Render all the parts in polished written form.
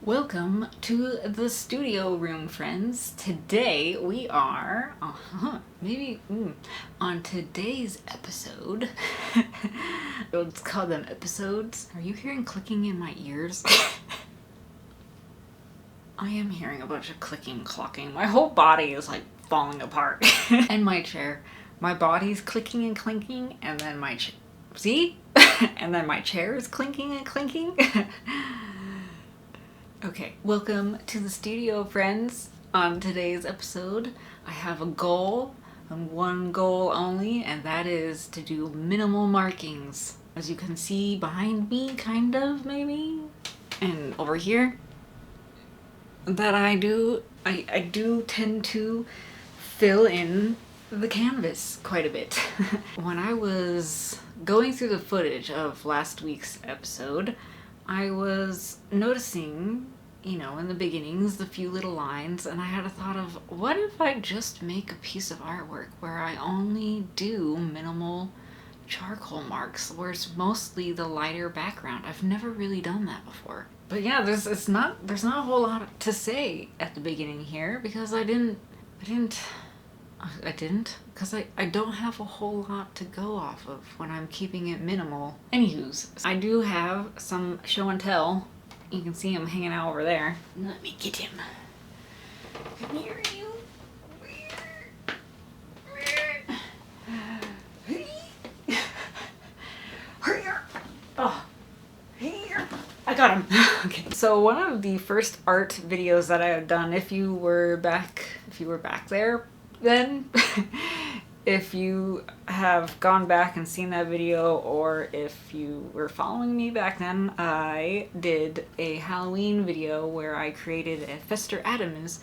Welcome to the studio room, friends. Today we are, on today's episode, let's call them episodes. Are you hearing clicking in my ears? I am hearing a bunch of clicking, clocking. My whole body is like falling apart. And my chair. My body's clicking and clinking, and then my see? And then my chair is clinking and clinking. Okay, welcome to the studio, friends. On today's episode, I have a goal, and one goal only, and that is to do minimal markings. As you can see behind me, kind of, maybe, and over here, that I do tend to fill in the canvas quite a bit. When I was going through the footage of last week's episode, I was noticing, in the beginnings, the few little lines, and I had a thought of, what if I just make a piece of artwork where I only do minimal charcoal marks, where it's mostly the lighter background? I've never really done that before. But yeah, there's not a whole lot to say at the beginning here, because I don't have a whole lot to go off of when I'm keeping it minimal. Anywho's, I do have some show and tell. You can see him hanging out over there. Let me get him. Come here, you. Oh, here. I got him. Okay. So one of the first art videos that I had done, if you were back there, then if you have gone back and seen that video, or if you were following me back then, I did a Halloween video where I created a Fester Addams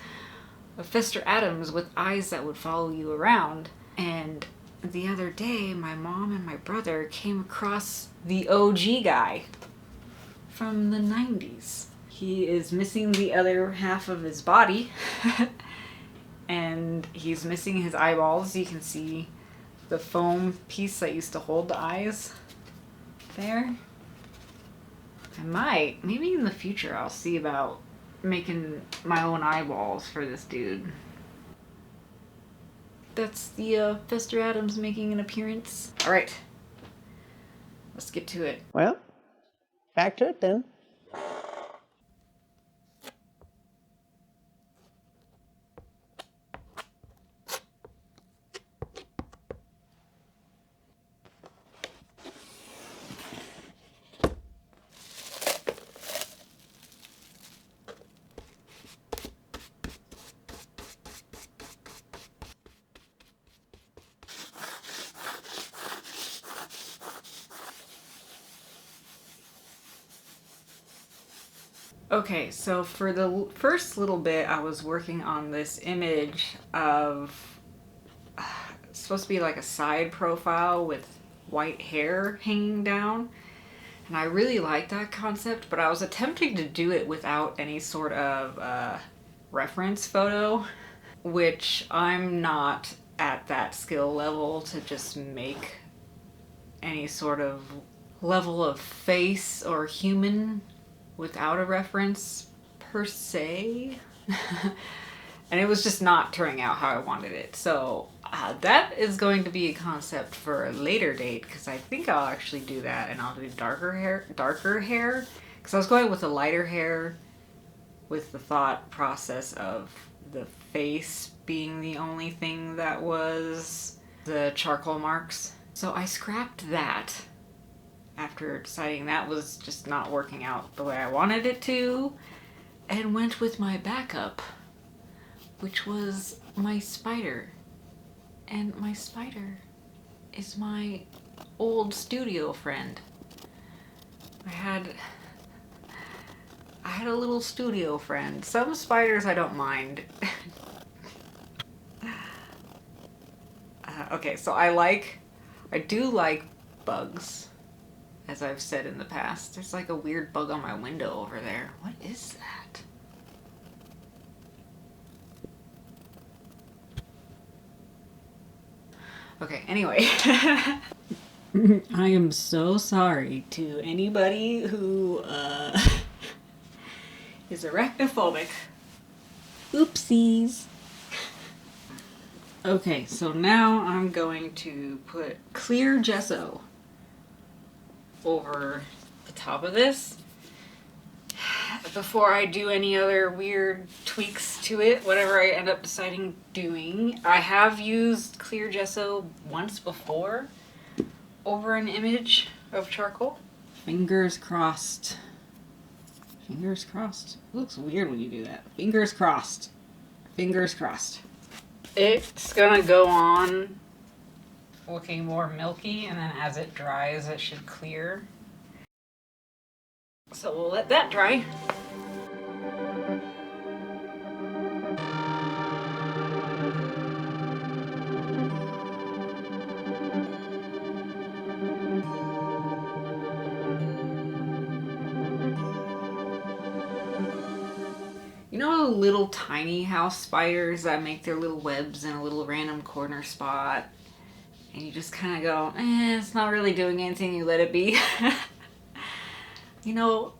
with eyes that would follow you around. And the other day, my mom and my brother came across the OG guy from the 90s. He is missing the other half of his body. And he's missing his eyeballs. You can see the foam piece that used to hold the eyes there. Maybe in the future I'll see about making my own eyeballs for this dude. That's the Fester Addams making an appearance. Alright, let's get to it. Well, back to it then. Okay, so for the first little bit, I was working on this image of, it's supposed to be like a side profile with white hair hanging down. And I really like that concept, but I was attempting to do it without any sort of reference photo, which I'm not at that skill level to just make any sort of level of face or human without a reference per se. And it was just not turning out how I wanted it. So that is going to be a concept for a later date, because I think I'll actually do that, and I'll do darker hair, because I was going with a lighter hair with the thought process of the face being the only thing that was the charcoal marks. So I scrapped that after deciding that was just not working out the way I wanted it to, and went with my backup, which was my spider. And my spider is my old studio friend. I had a little studio friend. Some spiders I don't mind. Okay, so I do like bugs. As I've said in the past, there's like a weird bug on my window over there. What is that? Okay, anyway. I am so sorry to anybody who is arachnophobic. Oopsies. Okay, so now I'm going to put clear gesso over the top of this before I do any other weird tweaks to it, whatever I end up deciding doing. I have used clear gesso once before over an image of charcoal. Fingers crossed. Fingers crossed. It looks weird when you do that. Fingers crossed. Fingers crossed. It's gonna go on looking more milky, and then as it dries, it should clear. So we'll let that dry. You know little tiny house spiders that make their little webs in a little random corner spot? And you just kind of go, it's not really doing anything, you let it be. you know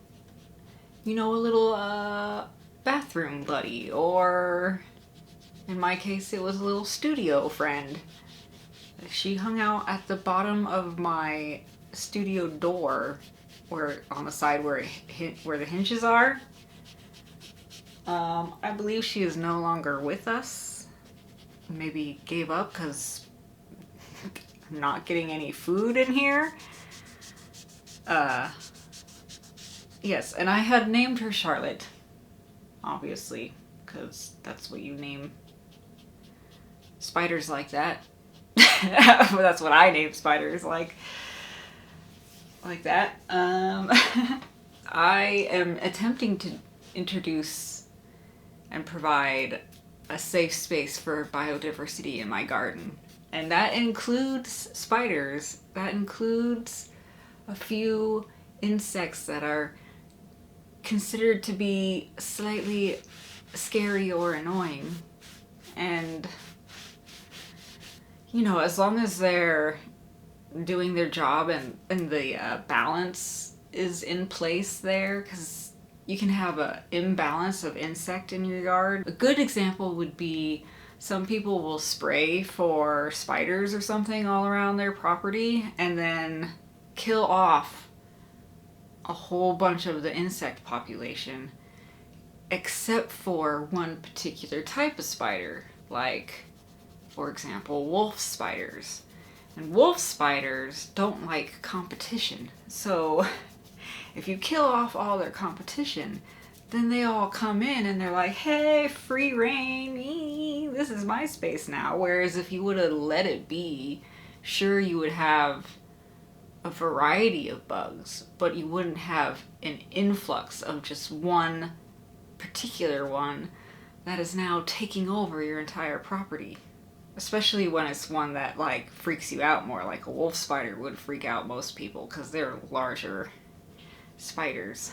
a little bathroom buddy, or in my case it was a little studio friend. She hung out at the bottom of my studio door, or on the side where the hinges are. I believe she is no longer with us. Maybe gave up because I'm not getting any food in here. Yes, and I had named her Charlotte, obviously, because that's what you name spiders like that. That's what I name spiders like that. I am attempting to introduce and provide a safe space for biodiversity in my garden. And that includes spiders. That includes a few insects that are considered to be slightly scary or annoying. And, as long as they're doing their job and the balance is in place there, because you can have an imbalance of insect in your yard. A good example would be some people will spray for spiders or something all around their property and then kill off a whole bunch of the insect population, except for one particular type of spider, like, for example, wolf spiders. And wolf spiders don't like competition. So if you kill off all their competition, then they all come in and they're like, hey, free reign, this is my space now. Whereas if you would have let it be, sure, you would have a variety of bugs, but you wouldn't have an influx of just one particular one that is now taking over your entire property. Especially when it's one that like freaks you out more, like a wolf spider would freak out most people because they're larger spiders.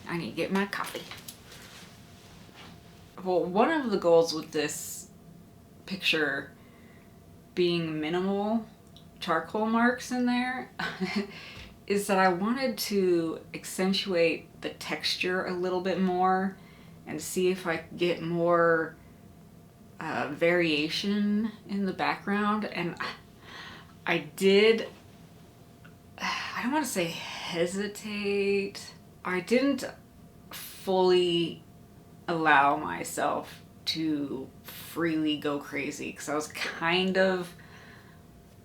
I need to get my coffee. Well, one of the goals with this picture being minimal charcoal marks in there is that I wanted to accentuate the texture a little bit more and see if I could get more variation in the background. And I did, I don't want to say hesitate. I didn't fully allow myself to freely go crazy because I was kind of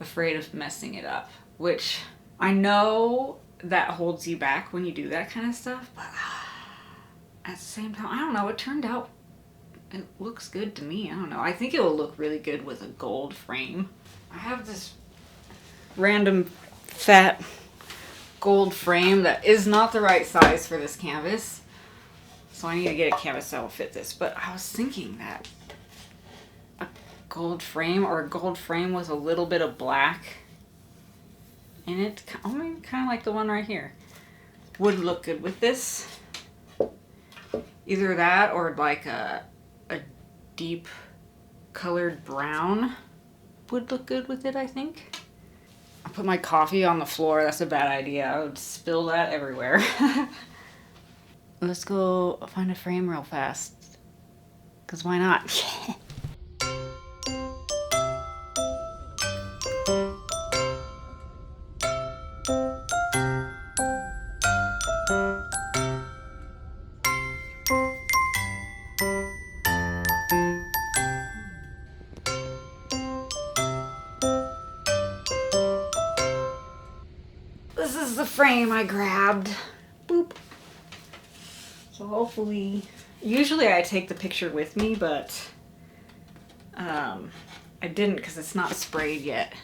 afraid of messing it up, which I know that holds you back when you do that kind of stuff, but at the same time, I don't know, it turned out, it looks good to me. I don't know. I think it will look really good with a gold frame. I have this random fat gold frame that is not the right size for this canvas, so I need to get a canvas that will fit this. But I was thinking that a gold frame, or a gold frame with a little bit of black in it, kind of like the one right here, would look good with this. Either that or like a deep colored brown would look good with it, I think. I put my coffee on the floor. That's a bad idea. I would spill that everywhere. let's go find a frame real fast. Because why not? This is the frame I grabbed. Boop. So hopefully, usually I take the picture with me, but I didn't because it's not sprayed yet.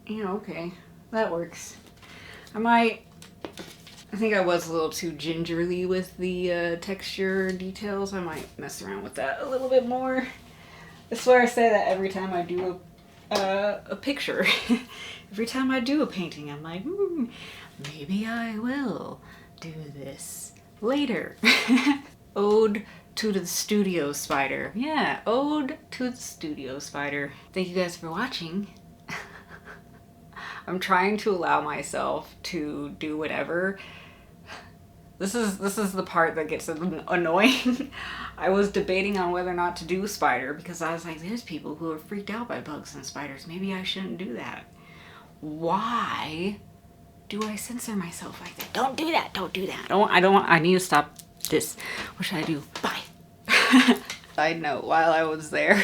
Yeah, okay, that works. I think I was a little too gingerly with the texture details. I might mess around with that a little bit more. I swear I say that every time I do a picture. Every time I do a painting, I'm like, maybe I will do this later. Ode to the studio spider. Yeah, ode to the studio spider. Thank you guys for watching. I'm trying to allow myself to do whatever. This is the part that gets annoying. I was debating on whether or not to do a spider because I was like, there's people who are freaked out by bugs and spiders. Maybe I shouldn't do that. Why do I censor myself like that? Don't do that. Don't do that. I need to stop this. What should I do? Bye. Side note, while I was there,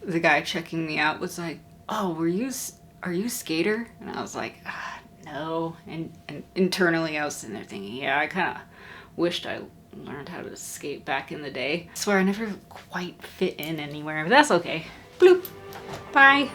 the guy checking me out was like, oh, are you a skater? And I was like, no. And internally I was sitting there thinking, yeah, I kind of wished I learned how to skate back in the day. I swear I never quite fit in anywhere, but that's okay. Bloop. Bye.